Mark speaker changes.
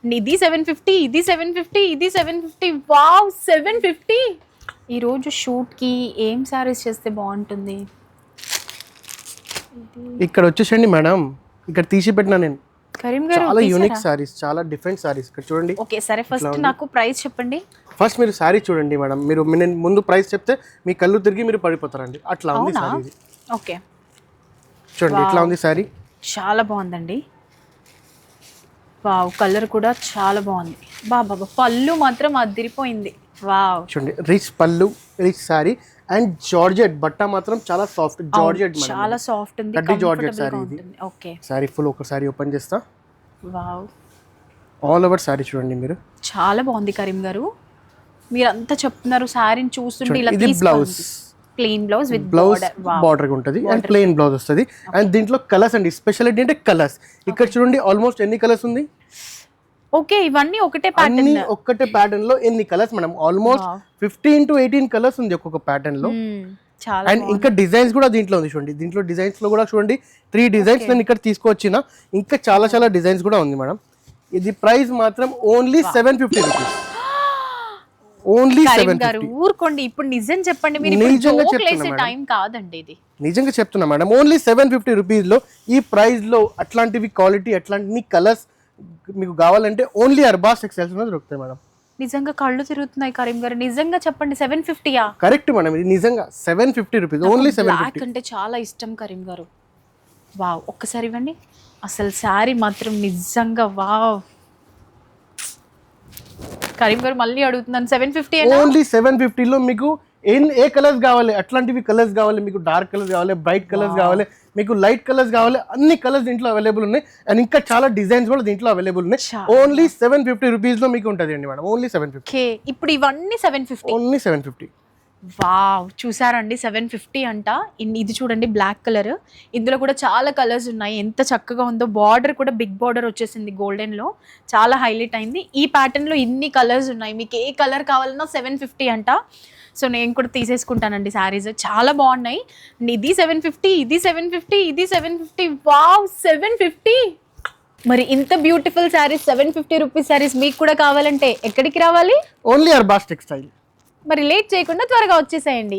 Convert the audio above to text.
Speaker 1: ఇది 750, ఇది 750, ఇది 750. వావ్ 750. ఈరోజు షూట్కి ఏం శారీస్ చేస్తే బాగుంటుంది?
Speaker 2: ఇక్కడ వచ్చేసండి మేడం, ఇక్కడ తీసి పెట్టినా నేను
Speaker 1: కరీం గారు
Speaker 2: చాలా యూనిక్ సారీస్, చాలా డిఫరెంట్ సారీస్. ఇక్కడ చూడండి.
Speaker 1: ఓకే సరే, ఫస్ట్ నాకు ప్రైస్ చెప్పండి.
Speaker 2: ఫస్ట్ మీరు సారీ చూడండి మేడం, మీరు నేను ముందు ప్రైస్ చెప్తే మీ కళ్ళు తిరిగి మీరు పడిపోతారండి. అట్లా ఉంది సారీ.
Speaker 1: ఓకే
Speaker 2: చూడండి ఇట్లా ఉంది సారీ.
Speaker 1: చాలా బాగుందండి. వావ్, కలర్ కూడా చాలా బాగుంది. బాబా, పళ్ళు మాత్రం అదిరిపోయింది. వావ్,
Speaker 2: చూడండి రిచ్ పళ్ళు, రిచ్ సారీ అండ్ జార్జెట్ బట్ట మాత్రం చాలా సాఫ్ట్ జార్జెట్ మేడం.
Speaker 1: చాలా సాఫ్ట్ ఉంది,
Speaker 2: గడ్డి జార్జెట్ సారీ ఇది.
Speaker 1: ఓకే
Speaker 2: సారీ ఫుల్ ఒకసారి ఓపెన్ చేస్తా.
Speaker 1: వావ్,
Speaker 2: ఆల్ ఓవర్ సారీ చూడండి మీరు.
Speaker 1: చాలా బాగుంది కరీం గారు. మీరు అంతా చెప్తున్నారు, సారీని చూస్తుంటే ఇలా
Speaker 2: ఇది blouse,
Speaker 1: plain blouse with
Speaker 2: blouse border ఉంటుంది అండ్ ప్లెయిన్ బ్లౌజ్ వస్తుంది. అండ్ దీంట్లో కలర్స్ అండి, స్పెషాలిటీ అంటే కలర్స్. ఇక్కడ చూడండి ఆల్మోస్ట్ ఎన్ని కలర్స్ ఉంది.
Speaker 1: ఓకే, ఇవన్నీ ఒకటే
Speaker 2: అన్ని
Speaker 1: ప్యాటర్న్.
Speaker 2: ఒక్కటే ప్యాటర్న్ లో ఎన్ని colours madam? Almost 15 to 18 colours ఉంది ఒక్కొక్క ప్యాటర్న్ లో.
Speaker 1: చాలా
Speaker 2: అండ్ ఇంకా డిజైన్స్ కూడా దీంట్లో ఉంది చూడండి. దీంట్లో డిజైన్స్ లో కూడా చూడండి 3 డిజైన్స్ నేను ఇక్కడ తీసుకొచ్చిన. ఇంకా చాలా చాలా డిజైన్స్ కూడా ఉంది మేడం. ఇది ప్రైస్ మాత్రం ఓన్లీ 750 రూపీస్. ఓన్లీ
Speaker 1: కరీం గారు
Speaker 2: 750.
Speaker 1: ఊరుకోండి, ఇప్పుడు నిజం చెప్పండి. మీరు ఇప్పుడు
Speaker 2: నిజంగా
Speaker 1: joke
Speaker 2: చెప్తున్నా
Speaker 1: లేసే
Speaker 2: మేడం.
Speaker 1: టైం కాదండి ఇది.
Speaker 2: నిజంగా చెప్తున్నా మేడం, ఓన్లీ 750 రూపీస్ లో ఈ ప్రైస్ లో అట్లాంటివి క్వాలిటీ, అట్లాంటి కలర్స్ మీకు కావాలంటే ఓన్లీ అర్బాస్ టెక్స్టైల్స్ లో దొరుకుతాయి మేడం.
Speaker 1: నిజంగా కళ్ళు తిరుగుతున్నాయి కరీం గారు. నిజంగా చెప్పండి, 750యా?
Speaker 2: కరెక్ట్ మేడం, ఇది నిజంగా 750 రూపీస్, ఓన్లీ 750.
Speaker 1: బ్లాక్ అంటే చాలా ఇష్టం కరీం గారు. వావ్, ఒక్కసారి ఇవ్వండి. అసలు శారీ మాత్రం నిజంగా వావ్. కరీం గారు మళ్ళీ అడుగుతున్నాను, 750
Speaker 2: ఓన్లీ 750 లో మీకు ఏ కలర్స్ కావాలి, అట్లాంటివి కలర్స్ కావాలి మీకు. డార్క్ కలర్స్ కావాలి, బ్రైట్ కలర్స్ కావాలి, మీకు లైట్ కలర్స్ కావాలి, అన్ని కలర్స్ దీంట్లో అవైలబుల్ ఉన్నాయి. అండ్ ఇంకా చాలా డిజైన్స్ కూడా దీంట్లో అవైలబుల్ ఉన్నాయి. ఓన్లీ 750 రూపీస్ లో మీకు ఉంటుంది అండి మేడం. ఓన్లీ 750.
Speaker 1: ఓకే, ఇప్పుడు ఇవన్నీ 750.
Speaker 2: ఓన్లీ 750.
Speaker 1: వావ్, చూసారండి 750 అంట. ఇది చూడండి బ్లాక్ కలర్. ఇందులో కూడా చాలా కలర్స్ ఉన్నాయి. ఎంత చక్కగా ఉందో. బార్డర్ కూడా బిగ్ బార్డర్ వచ్చేసింది గోల్డెన్ లో, చాలా హైలైట్ అయింది. ఈ ప్యాటర్న్ లో ఇన్ని కలర్స్ ఉన్నాయి. మీకు ఏ కలర్ కావాలన్నా 750 అంట. సో నేను కూడా తీసేసుకుంటానండి శారీస్, చాలా బాగున్నాయి. ఇది 750, ఇది 750, ఇది 750. వావ్ 750. మరి ఇంత బ్యూటిఫుల్ శారీస్ 750 రూపీస్ శారీస్ మీకు కూడా కావాలంటే ఎక్కడికి రావాలి?
Speaker 2: Only Arbaz textile.
Speaker 1: మరి లేట్ చేయకుండా త్వరగా వచ్చేసేయండి.